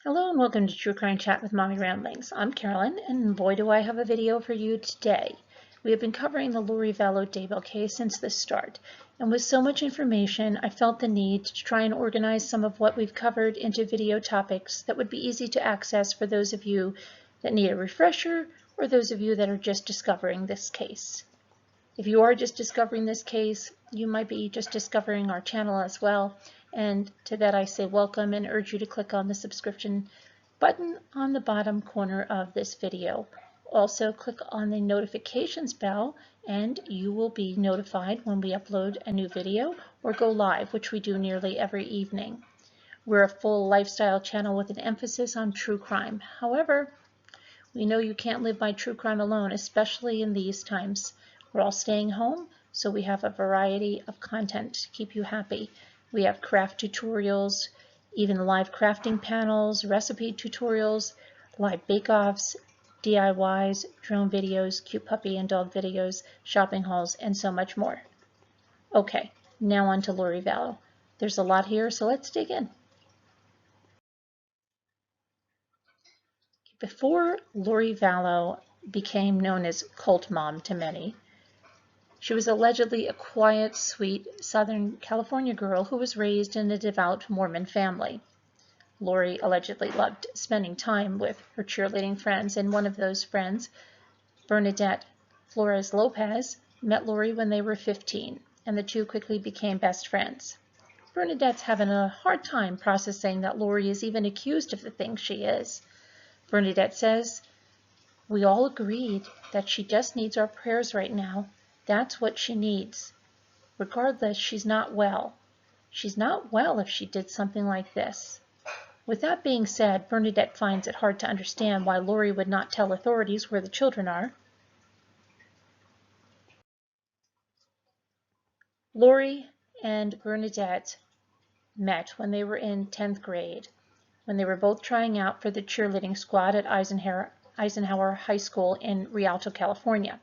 Hello and welcome to True Crime Chat with Mommy Ramblings. I'm Carolyn, and boy do I have a video for you today. We have been covering the Vallow Daybell case since the start, and with so much information, I felt the need to try and organize some of what we've covered into video topics that would be easy to access for those of you that need a refresher or those of you that are just discovering this case. If you are just discovering this case, you might be just discovering our channel as well. And to that I say welcome and urge you to click on the subscription button on the bottom corner of this video. Also click on the notifications bell and you will be notified when we upload a new video or go live, which we do nearly every evening. We're a full lifestyle channel with an emphasis on true crime. However, we know you can't live by true crime alone, especially in these times. We're all staying home, so we have a variety of content to keep you happy. We have craft tutorials, even live crafting panels, recipe tutorials, live bake-offs, DIYs, drone videos, cute puppy and dog videos, shopping hauls, and so much more. Okay, now on to Vallow. There's a lot here, so let's dig in. Before Vallow became known as Cult Mom to many, she was allegedly a quiet, sweet Southern California girl who was raised in a devout Mormon family. Lori allegedly loved spending time with her cheerleading friends, and one of those friends, Bernadette Flores Lopez, met Lori when they were 15, and the two quickly became best friends. Bernadette's having a hard time processing that Lori is even accused of the things she is. Bernadette says, "We all agreed that she just needs our prayers right now. That's what she needs. Regardless, she's not well. She's not well if she did something like this." With that being said, Bernadette finds it hard to understand why Lori would not tell authorities where the children are. Lori and Bernadette met when they were in 10th grade, when they were both trying out for the cheerleading squad at Eisenhower High School in Rialto, California.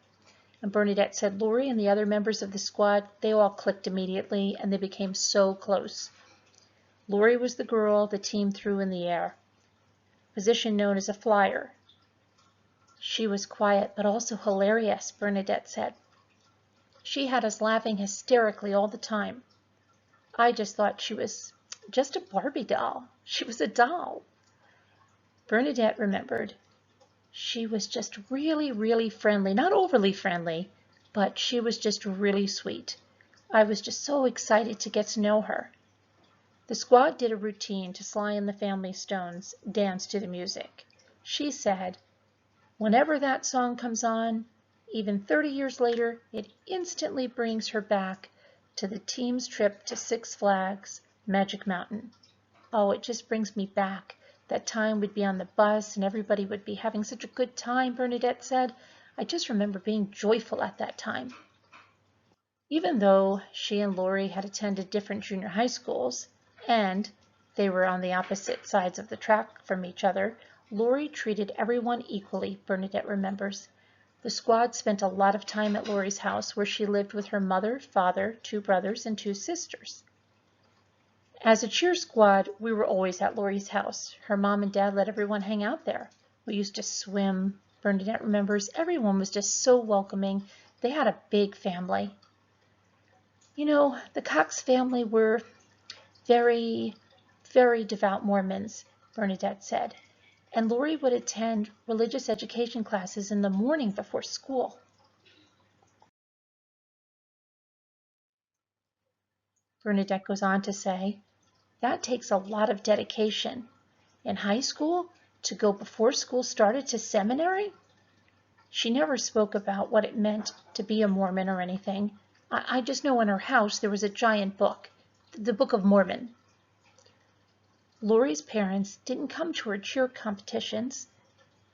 And Bernadette said Lori and the other members of the squad, they all clicked immediately and they became so close. Lori was the girl the team threw in the air, position known as a flyer. She was quiet but also hilarious, Bernadette said. She had us laughing hysterically all the time. I just thought she was just a Barbie doll. She was a doll. Bernadette remembered she was just really, really friendly, not overly friendly, but she was just really sweet. I was just so excited to get to know her. The squad did a routine to Sly and the Family Stone's Dance to the Music. She said, whenever that song comes on, even 30 years later, it instantly brings her back to the team's trip to Six Flags Magic Mountain. Oh, it just brings me back. That time we'd be on the bus and everybody would be having such a good time, Bernadette said. I just remember being joyful at that time. Even though she and Lori had attended different junior high schools and they were on the opposite sides of the track from each other, Lori treated everyone equally, Bernadette remembers. The squad spent a lot of time at Lori's house where she lived with her mother, father, 2 brothers, and 2 sisters. As a cheer squad, we were always at Lori's house. Her mom and dad let everyone hang out there. We used to swim. Bernadette remembers everyone was just so welcoming. They had a big family. You know, the Cox family were very, very devout Mormons, Bernadette said. And Lori would attend religious education classes in the morning before school. Bernadette goes on to say, that takes a lot of dedication. In high school, to go before school started to seminary? She never spoke about what it meant to be a Mormon or anything. I just know in her house there was a giant book, the Book of Mormon. Lori's parents didn't come to her cheer competitions,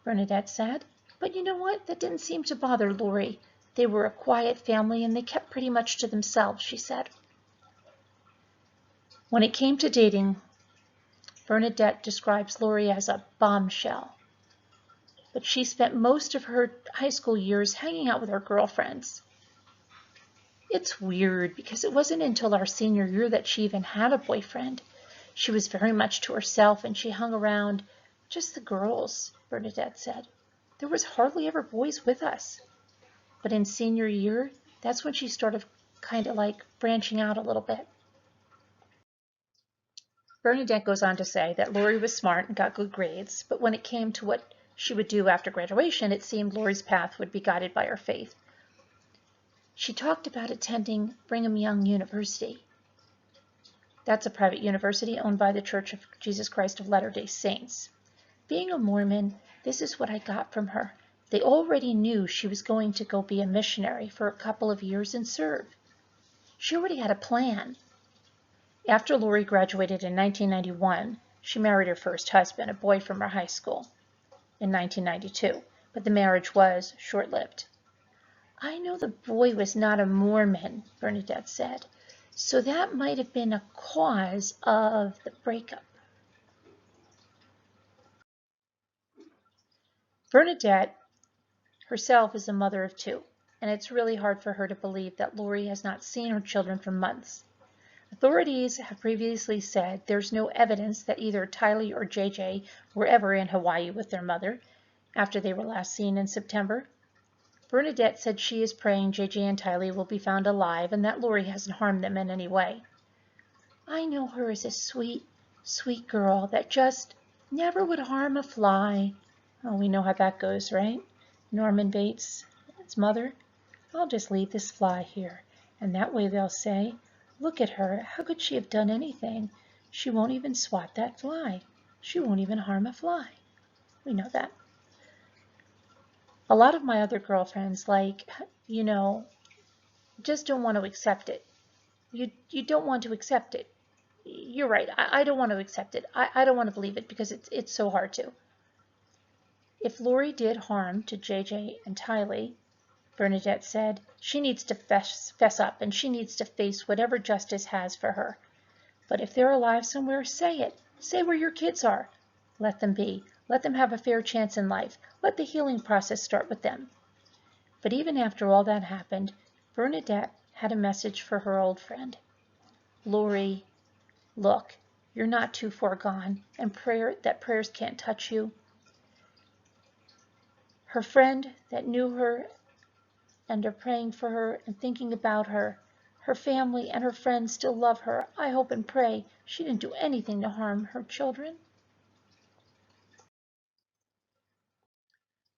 Bernadette said. But you know what? That didn't seem to bother Lori. They were a quiet family and they kept pretty much to themselves, she said. When it came to dating, Bernadette describes Lori as a bombshell. But she spent most of her high school years hanging out with her girlfriends. It's weird because it wasn't until our senior year that she even had a boyfriend. She was very much to herself and she hung around Just the girls, Bernadette said. There was hardly ever boys with us. But in senior year, that's when she started kind of like branching out a little bit. Bernadette goes on to say that Lori was smart and got good grades, but when it came to what she would do after graduation, it seemed Lori's path would be guided by her faith. She talked about attending Brigham Young University. That's a private university owned by the Church of Jesus Christ of Latter-day Saints. Being a Mormon, this is what I got from her. They already knew she was going to go be a missionary for a couple of years and serve. She already had a plan. After Lori graduated in 1991, she married her first husband, a boy from her high school, in 1992, but the marriage was short-lived. I know the boy was not a Mormon, Bernadette said, so that might have been a cause of the breakup. Bernadette herself is a mother of two, and it's really hard for her to believe that Lori has not seen her children for months. Authorities have previously said there's no evidence that either Tylee or JJ were ever in Hawaii with their mother after they were last seen in September. Bernadette said she is praying JJ and Tylee will be found alive and that Lori hasn't harmed them in any way. I know her as a sweet, sweet girl that just never would harm a fly. Oh, we know how that goes, right? Norman Bates, his mother. I'll just leave this fly here, and that way they'll say, look at her, how could she have done anything? She won't even swat that fly. She won't even harm a fly. We know that. A lot of my other girlfriends, just don't want to accept it. You don't want to accept it. You're right. I don't want to accept it. I don't want to believe it because it's so hard to. If Lori did harm to JJ and Tylee, Bernadette said, she needs to fess up and she needs to face whatever justice has for her. But if they're alive somewhere, say it. Say where your kids are. Let them be. Let them have a fair chance in life. Let the healing process start with them. But even after all that happened, Bernadette had a message for her old friend. Lori, look, you're not too far gone, and prayers can't touch you. Her friend that knew her and are praying for her and thinking about her. Her family and her friends still love her. I hope and pray she didn't do anything to harm her children.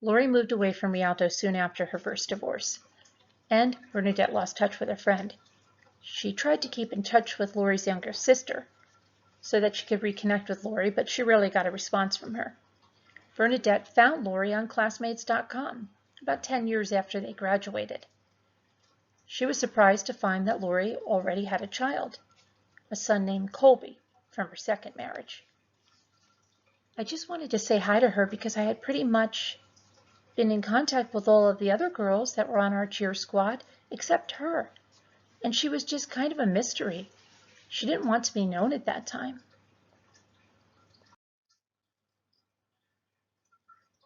Lori moved away from Rialto soon after her first divorce, and Bernadette lost touch with her friend. She tried to keep in touch with Lori's younger sister so that she could reconnect with Lori, but she rarely got a response from her. Bernadette found Lori on classmates.com about 10 years after they graduated. She was surprised to find that Lori already had a child, a son named Colby, from her second marriage. I just wanted to say hi to her because I had pretty much been in contact with all of the other girls that were on our cheer squad, except her, and she was just kind of a mystery. She didn't want to be known at that time.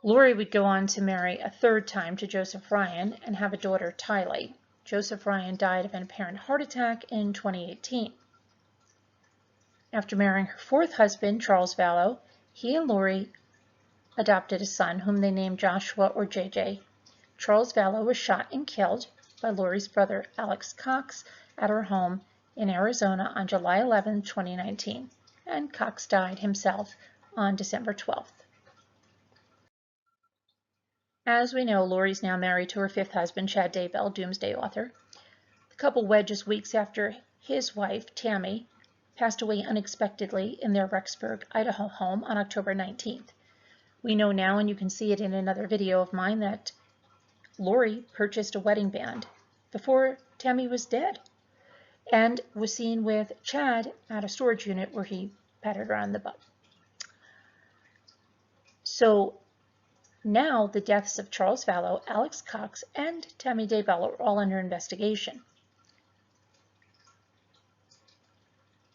Lori would go on to marry a third time to Joseph Ryan and have a daughter, Tylee. Joseph Ryan died of an apparent heart attack in 2018. After marrying her fourth husband, Charles Vallow, he and Lori adopted a son whom they named Joshua or JJ. Charles Vallow was shot and killed by Lori's brother, Alex Cox, at her home in Arizona on July 11, 2019, and Cox died himself on December 12th. As we know, Lori's now married to her fifth husband, Chad Daybell, Doomsday author. The couple wed just weeks after his wife, Tammy, passed away unexpectedly in their Rexburg, Idaho home on October 19th. We know now, and you can see it in another video of mine, that Lori purchased a wedding band before Tammy was dead and was seen with Chad at a storage unit where he patted her on the butt. So now the deaths of Charles Vallow, Alex Cox, and Tammy Daybell are all under investigation.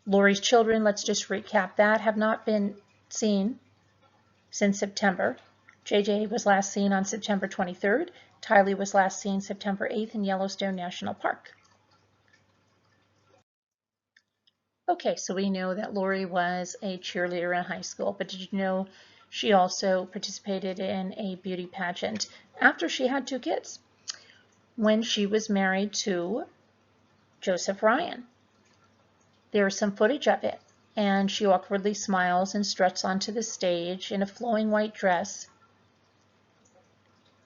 Lori's children, let's just recap that, have not been seen since September. JJ was last seen on September 23rd. Tylee was last seen September 8th in Yellowstone National Park. Okay, so we know that Lori was a cheerleader in high school, but did you know She also participated in a beauty pageant after she had 2 kids, when she was married to Joseph Ryan. There's some footage of it, and she awkwardly smiles and struts onto the stage in a flowing white dress.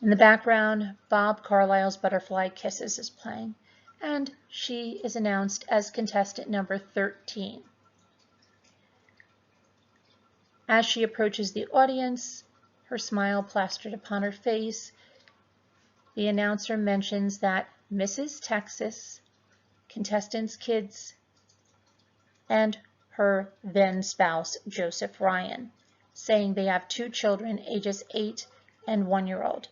In the background, Bob Carlyle's Butterfly Kisses is playing, and she is announced as contestant number 13. As she approaches the audience, her smile plastered upon her face, the announcer mentions that Mrs. Texas, contestants' kids, and her then spouse, Joseph Ryan, saying they have 2 children, ages 8 and 1-year-old.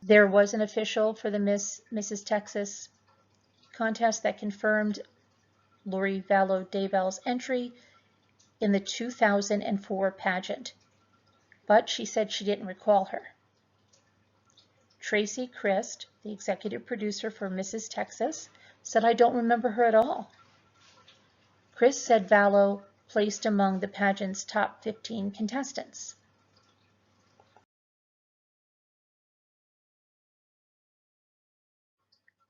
There was an official for the Mrs. Texas contest that confirmed Lori Vallow Daybell's entry in the 2004 pageant, but she said she didn't recall her. Tracy Christ, the executive producer for Mrs. Texas, said, "I don't remember her at all." Chris said Vallow placed among the pageant's top 15 contestants.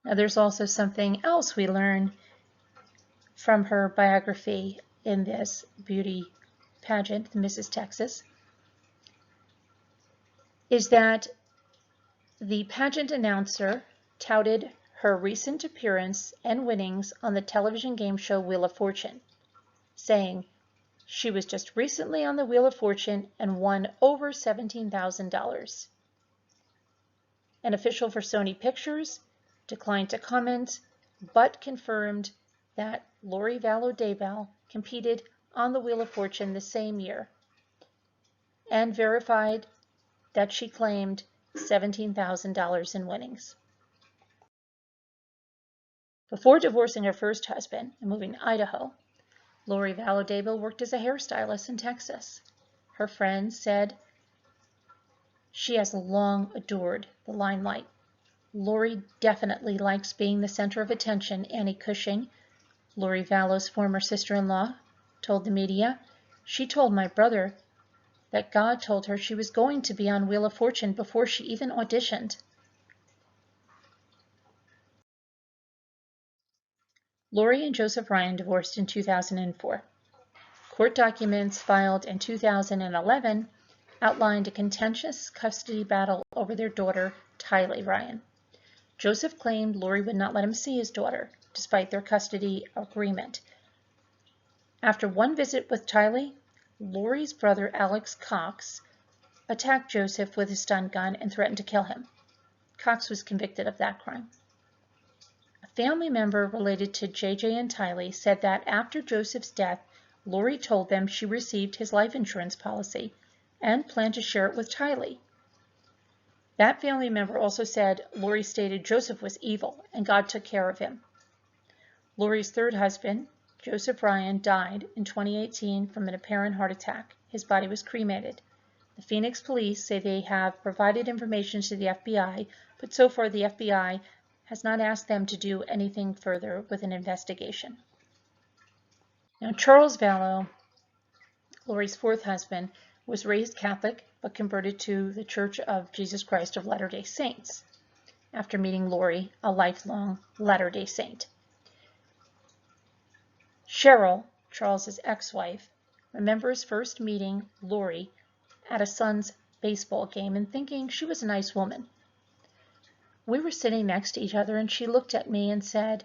Now, there's also something else we learn from her biography in this beauty pageant, Mrs. Texas, is that the pageant announcer touted her recent appearance and winnings on the television game show Wheel of Fortune, saying she was just recently on the Wheel of Fortune and won over $17,000. An official for Sony Pictures declined to comment, but confirmed that Lori Vallow Daybell competed on the Wheel of Fortune the same year and verified that she claimed $17,000 in winnings. Before divorcing her first husband and moving to Idaho, Lori Vallow Daybell worked as a hairstylist in Texas. Her friends said she has long adored the limelight. Lori definitely likes being the center of attention, Annie Cushing, Lori Vallow's former sister-in-law, told the media. She told my brother that God told her she was going to be on Wheel of Fortune before she even auditioned. Lori and Joseph Ryan divorced in 2004. Court documents filed in 2011 outlined a contentious custody battle over their daughter, Tylee Ryan. Joseph claimed Lori would not let him see his daughter, despite their custody agreement. After one visit with Tylee, Lori's brother, Alex Cox, attacked Joseph with a stun gun and threatened to kill him. Cox was convicted of that crime. A family member related to JJ and Tylee said that after Joseph's death, Lori told them she received his life insurance policy and planned to share it with Tylee. That family member also said Lori stated Joseph was evil and God took care of him. Lori's third husband, Joseph Ryan, died in 2018 from an apparent heart attack. His body was cremated. The Phoenix police say they have provided information to the FBI, but so far the FBI has not asked them to do anything further with an investigation. Now, Charles Vallow, Lori's fourth husband, was raised Catholic but converted to the Church of Jesus Christ of Latter-day Saints after meeting Lori, a lifelong Latter-day Saint. Cheryl, Charles's ex-wife, remembers first meeting Lori at a son's baseball game and thinking she was a nice woman. We were sitting next to each other and she looked at me and said,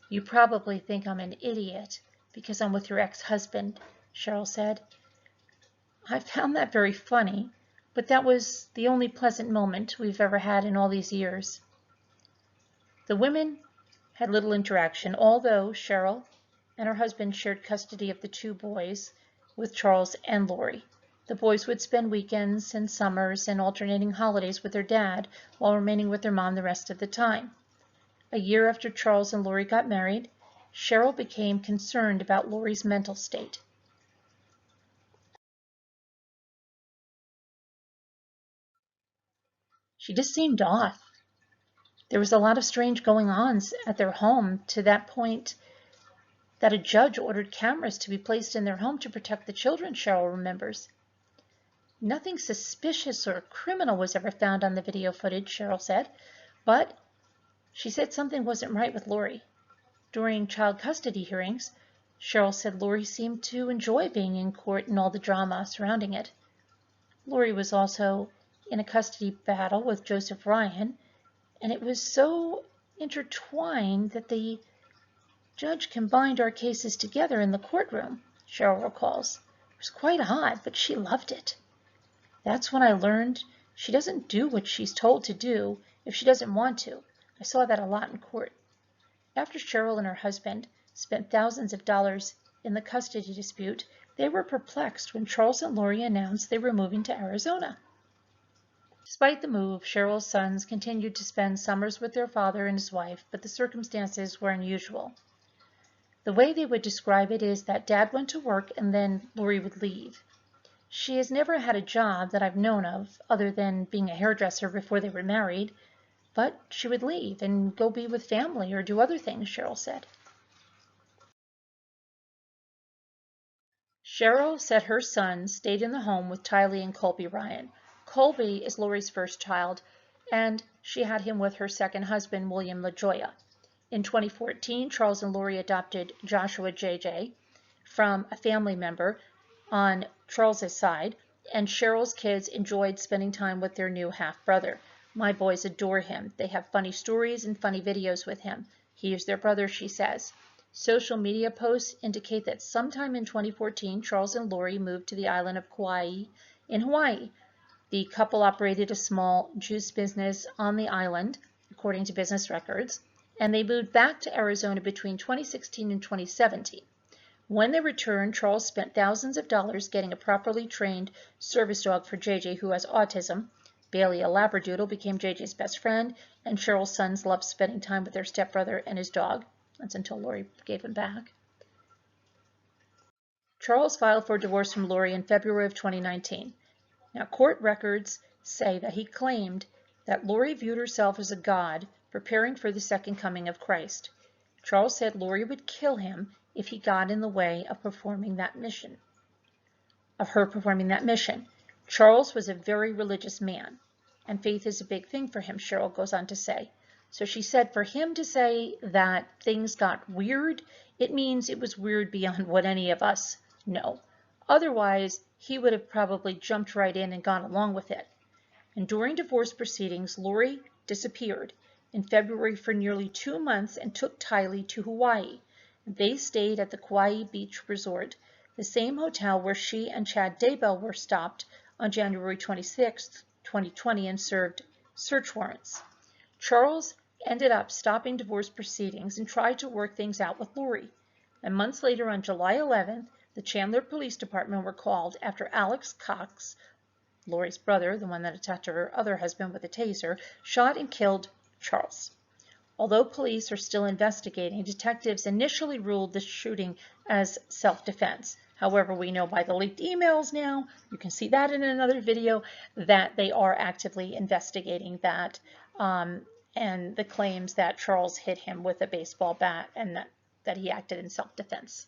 "You probably think I'm an idiot because I'm with your ex-husband," Cheryl said. I found that very funny, but that was the only pleasant moment we've ever had in all these years. The women had little interaction, although Cheryl and her husband shared custody of the 2 boys with Charles and Lori. The boys would spend weekends and summers and alternating holidays with their dad while remaining with their mom the rest of the time. A year after Charles and Lori got married, Cheryl became concerned about Lori's mental state. She just seemed off. There was a lot of strange going-ons at their home. To that point, that a judge ordered cameras to be placed in their home to protect the children, Cheryl remembers. Nothing suspicious or criminal was ever found on the video footage, Cheryl said, but she said something wasn't right with Lori. During child custody hearings, Cheryl said Lori seemed to enjoy being in court and all the drama surrounding it. Lori was also in a custody battle with Joseph Ryan, and it was so intertwined that the judge combined our cases together in the courtroom, Cheryl recalls. It was quite odd, but she loved it. That's when I learned she doesn't do what she's told to do if she doesn't want to. I saw that a lot in court. After Cheryl and her husband spent thousands of dollars in the custody dispute, they were perplexed when Charles and Lori announced they were moving to Arizona. Despite the move, Cheryl's sons continued to spend summers with their father and his wife, but the circumstances were unusual. The way they would describe it is that Dad went to work and then Lori would leave. She has never had a job that I've known of, other than being a hairdresser before they were married, but she would leave and go be with family or do other things, Cheryl said. Cheryl said her son stayed in the home with Tylee and Colby Ryan. Colby is Lori's first child, and she had him with her second husband, William LaJoya. In 2014, Charles and Lori adopted Joshua JJ from a family member on Charles's side, and Cheryl's kids enjoyed spending time with their new half-brother. My boys adore him. They have funny stories and funny videos with him. He is their brother, she says. Social media posts indicate that sometime in 2014, Charles and Lori moved to the island of Kauai in Hawaii. The couple operated a small juice business on the island, according to business records, and they moved back to Arizona between 2016 and 2017. When they returned, Charles spent thousands of dollars getting a properly trained service dog for JJ, who has autism. Bailey, a Labradoodle, became JJ's best friend, and Cheryl's sons loved spending time with their stepbrother and his dog. That's until Lori gave him back. Charles filed for divorce from Lori in February of 2019. Now, court records say that he claimed that Lori viewed herself as a god preparing for the second coming of Christ. Charles said Lori would kill him if he got in the way of her performing that mission. Charles was a very religious man, and faith is a big thing for him, Cheryl goes on to say. So she said for him to say that things got weird, it means it was weird beyond what any of us know. Otherwise, he would have probably jumped right in and gone along with it. And during divorce proceedings, Lori disappeared in February for nearly 2 months and took Tylee to Hawaii. They stayed at the Kauai Beach Resort, the same hotel where she and Chad Daybell were stopped on January 26, 2020, and served search warrants. Charles ended up stopping divorce proceedings and tried to work things out with Lori. And months later, on July 11th, the Chandler Police Department were called after Alex Cox, Lori's brother, the one that attacked her other husband with a taser, shot and killed Charles. Although police are still investigating, detectives initially ruled the shooting as self-defense. However, we know by the leaked emails now, you can see that in another video, that they are actively investigating that and the claims that Charles hit him with a baseball bat and that he acted in self-defense.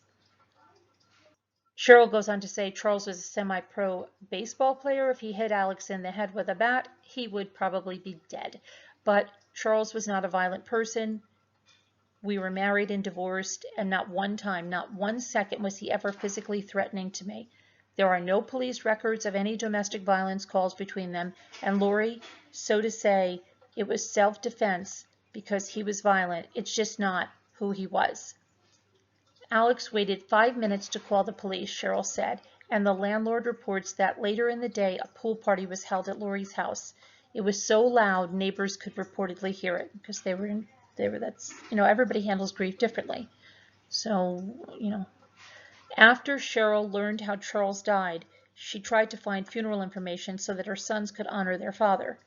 Cheryl goes on to say Charles was a semi-pro baseball player. If he hit Alex in the head with a bat, he would probably be dead. But Charles was not a violent person. We were married and divorced, and not one time, not 1 second was he ever physically threatening to me. There are no police records of any domestic violence calls between them, and Lori, so to say it was self-defense because he was violent, it's just not who he was. Alex waited 5 minutes to call the police, Cheryl said, and the landlord reports that later in the day a pool party was held at Lori's house. It was so loud neighbors could reportedly hear it because everybody handles grief differently. So, after Cheryl learned how Charles died, she tried to find funeral information so that her sons could honor their father.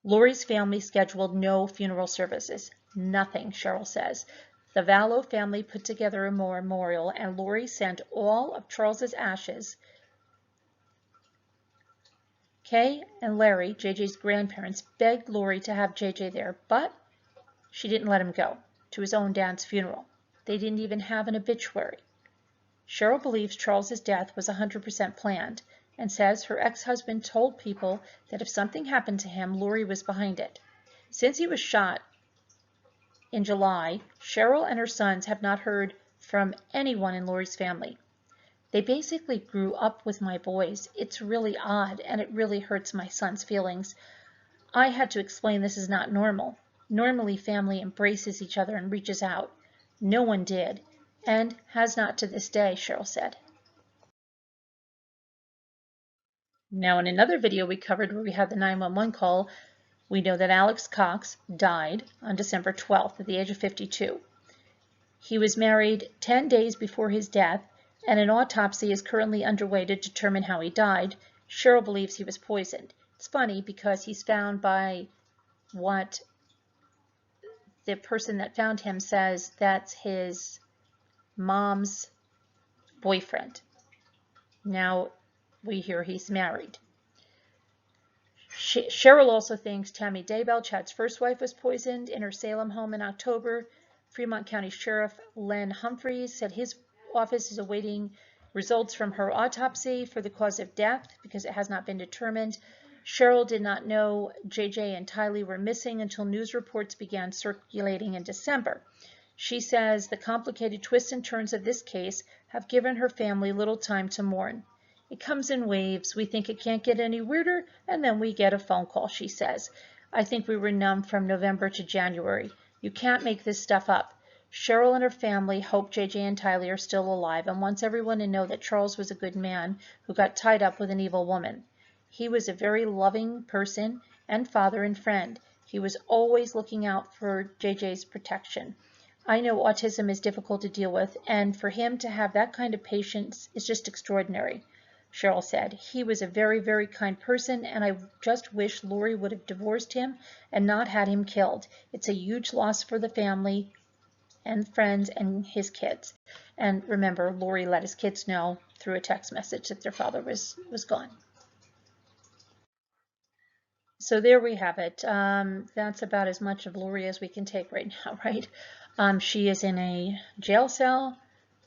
Lori's family scheduled no funeral services. Nothing, Cheryl says. The Vallow family put together a memorial, and Lori sent all of Charles's ashes. Kay and Larry, JJ's grandparents, begged Lori to have JJ there, but she didn't let him go to his own dad's funeral. They didn't even have an obituary. Cheryl believes Charles's death was 100% planned and says her ex-husband told people that if something happened to him, Lori was behind it. Since he was shot in July, Cheryl and her sons have not heard from anyone in Lori's family. They basically grew up with my boys. It's really odd, and it really hurts my son's feelings. I had to explain this is not normal. Normally, family embraces each other and reaches out. No one did, and has not to this day, Cheryl said. Now, in another video we covered where we had the 911 call, we know that Alex Cox died on December 12th at the age of 52. He was married 10 days before his death, and an autopsy is currently underway to determine how he died. Cheryl believes he was poisoned. It's funny because he's found by what the person that found him says that's his mom's boyfriend. Now we hear he's married. Cheryl also thinks Tammy Daybell, Chad's first wife, was poisoned in her Salem home in October. Fremont County Sheriff Len Humphreys said his office is awaiting results from her autopsy for the cause of death because it has not been determined. Cheryl did not know JJ and Tylee were missing until news reports began circulating in December. She says the complicated twists and turns of this case have given her family little time to mourn. It comes in waves. We think it can't get any weirder, and then we get a phone call, she says. I think we were numb from November to January. You can't make this stuff up. Cheryl and her family hope JJ and Tylee are still alive and wants everyone to know that Charles was a good man who got tied up with an evil woman. He was a very loving person and father and friend. He was always looking out for JJ's protection. I know autism is difficult to deal with, and for him to have that kind of patience is just extraordinary. Cheryl said, he was a very, very kind person, and I just wish Lori would have divorced him and not had him killed. It's a huge loss for the family and friends and his kids. And remember, Lori let his kids know through a text message that their father was gone. So there we have it. That's about as much of Lori as we can take right now, right? She is in a jail cell.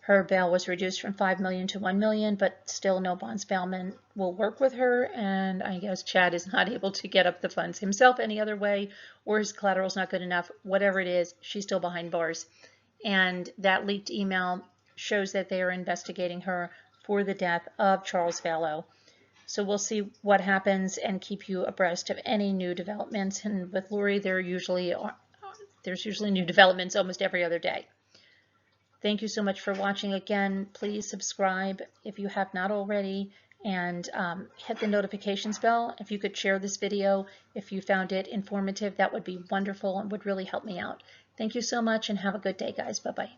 Her bail was reduced from $5 million to $1 million, but still no bonds bailment will work with her. And I guess Chad is not able to get up the funds himself any other way, or his collateral is not good enough. Whatever it is, she's still behind bars. And that leaked email shows that they are investigating her for the death of Charles Vallow. So we'll see what happens and keep you abreast of any new developments. And with Lori, there's usually new developments almost every other day. Thank you so much for watching. Again, please subscribe if you have not already, and hit the notifications bell. If you could share this video, if you found it informative, that would be wonderful and would really help me out. Thank you so much and have a good day, guys. Bye-bye.